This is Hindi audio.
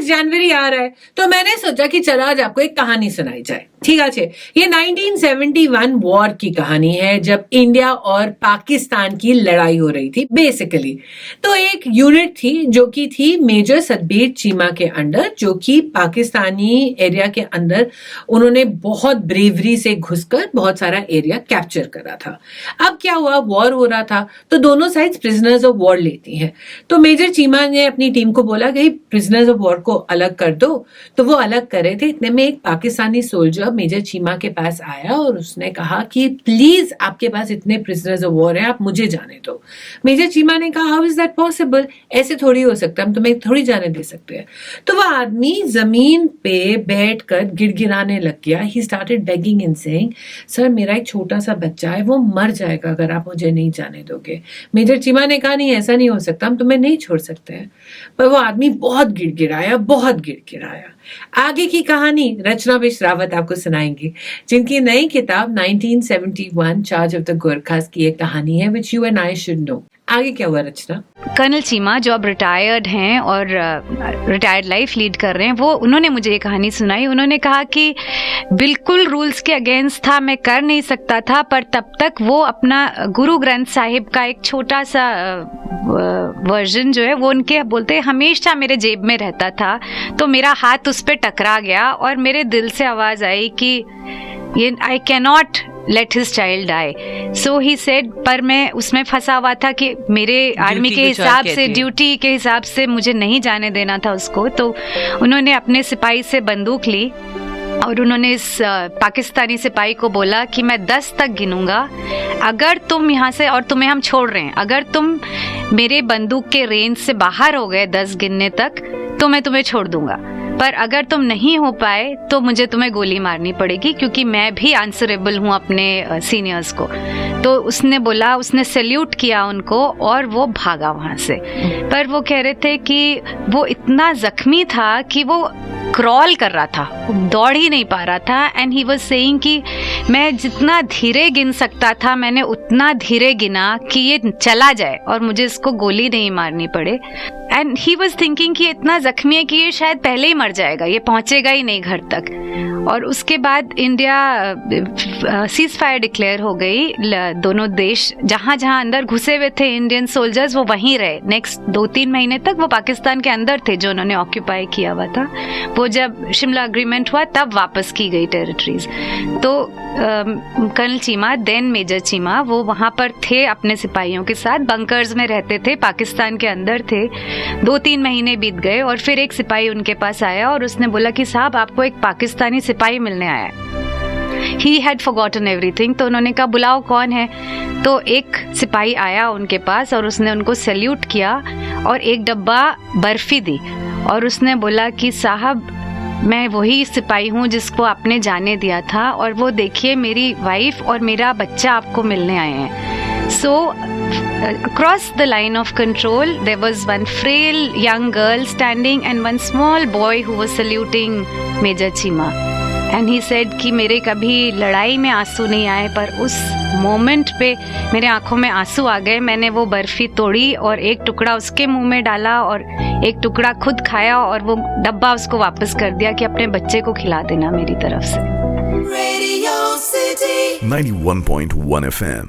जनवरी आ रहा है तो मैंने सोचा कि चलो आज आपको एक कहानी सुनाई जाए। ठीक है, ये 1971 वॉर की कहानी है जब इंडिया और पाकिस्तान की लड़ाई हो रही थी बेसिकली। तो एक यूनिट थी जो कि थी मेजर सतबीर चीमा के अंडर, जो कि पाकिस्तानी एरिया के अंदर उन्होंने बहुत ब्रेवरी से घुसकर बहुत सारा एरिया कैप्चर करा था। अब क्या हुआ, वॉर हो रहा था तो दोनों साइड्स प्रिजनर्स ऑफ वॉर लेती हैं। तो मेजर चीमा ने अपनी टीम को बोला कि प्रिजनर्स ऑफ वॉर को अलग कर दो, तो वो अलग कर रहे थे। इतने में एक पाकिस्तानी सोल्जर मेजर चीमा के पास आया और उसने कहा कि प्लीज आपके पास इतने प्रिजनर्स ऑफ वॉर हैं, आप मुझे जाने दो। मेजर चीमा ने कहा हाउ इज दैट पॉसिबल, ऐसे थोड़ी हो सकता, हम तुम्हें थोड़ी जाने दे सकते हैं। तो वह आदमी जमीन पे बैठकर गिड़गिड़ाने लग गया। He started begging and saying, sir मेरा एक छोटा सा बच्चा है, वो मर जाएगा अगर आप मुझे नहीं जाने दोगे। मेजर चीमा ने कहा नहीं ऐसा नहीं हो सकता, हम तुम्हें नहीं छोड़ सकते हैं। पर वो आदमी बहुत गिड़गिड़ाया, बहुत गिड़गिड़ाया। आगे की कहानी रचना बिश रावत आपको सुनाएंगी, जिनकी नई किताब 1971 चार्ज ऑफ द गोरखास की एक कहानी है which you and I should know. आगे क्या हुआ रचना? कर्नल चीमा जो अब रिटायर्ड हैं और रिटायर्ड लाइफ लीड कर रहे हैं, वो उन्होंने मुझे ये कहानी सुनाई। उन्होंने कहा कि बिल्कुल रूल्स के अगेंस्ट था, मैं कर नहीं सकता था, पर तब तक वो अपना गुरु ग्रंथ साहिब का एक छोटा सा वर्जन जो है वो उनके बोलते हमेशा मेरे जेब में रहता था। तो मेरा हाथ उस पर टकरा गया और मेरे दिल से आवाज आई कि ये I cannot let his child die. So he said, पर मैं उसमें फंसा हुआ था कि मेरे आर्मी के हिसाब से, ड्यूटी के हिसाब से मुझे नहीं जाने देना था उसको। तो उन्होंने अपने सिपाही से बंदूक ली और उन्होंने इस पाकिस्तानी सिपाही को बोला कि मैं 10 तक गिनूंगा, अगर तुम यहाँ से, और तुम्हें हम छोड़ रहे हैं, अगर तुम मेरे बंदूक के रेंज से बाहर हो गए 10 गिनने तक तो मैं तुम्हें छोड़ दूंगा, पर अगर तुम नहीं हो पाए तो मुझे तुम्हें गोली मारनी पड़ेगी, क्योंकि मैं भी आंसरेबल हूँ अपने सीनियर्स को। तो उसने बोला, उसने सैल्यूट किया उनको और वो भागा वहां से। पर वो कह रहे थे कि वो इतना जख्मी था कि वो क्रॉल कर रहा था, दौड़ ही नहीं पा रहा था। एंड ही वाज सेइंग कि मैं जितना धीरे गिन सकता था मैंने उतना धीरे गिना कि ये चला जाए और मुझे इसको गोली नहीं मारनी पड़े। एंड ही वाज थिंकिंग कि इतना जख्मी है कि ये शायद पहले ही मर जाएगा, ये पहुंचेगा ही नहीं घर तक। और उसके बाद इंडिया सीज फायर डिक्लेयर हो गई। दोनों देश जहां जहां अंदर घुसे हुए थे इंडियन सोल्जर्स वो वहीं रहे। नेक्स्ट 2-3 महीने तक वो पाकिस्तान के अंदर थे जो उन्होंने ऑक्यूपाई किया हुआ था। वो जब शिमला अग्रीमेंट हुआ तब वापस की गई टेरिटरीज। तो colonel Cheema, then major Cheema, वो वहां पर थे अपने सिपाहियों के साथ, बंकर्स में रहते थे, पाकिस्तान के अंदर थे। 2-3 महीने बीत गए और फिर एक सिपाही उनके पास आया और उसने बोला कि साहब आपको एक पाकिस्तानी सिपाही मिलने आया है। He had forgotten everything। तो उन्होंने कहा बुलाओ कौन है। तो एक सिपाही आया उनके पास और उसने उनको सैल्यूट किया और एक डब्बा बर्फी दी और उसने बोला कि साहब मैं वही सिपाही हूँ जिसको आपने जाने दिया था, और वो देखिए मेरी वाइफ और मेरा बच्चा आपको मिलने आए हैं। सो across the line of control there was one frail young girl standing and one small boy who was saluting Major Chima and he said कि मेरे कभी लड़ाई में आंसू नहीं आए, पर उस मोमेंट पे मेरे आंखों में आंसू आ गए। मैंने वो बर्फी तोड़ी और एक टुकड़ा उसके मुंह में डाला और एक टुकड़ा खुद खाया और वो डब्बा उसको वापस कर दिया कि अपने बच्चे को खिला देना मेरी तरफ से। Radio City 91.1 FM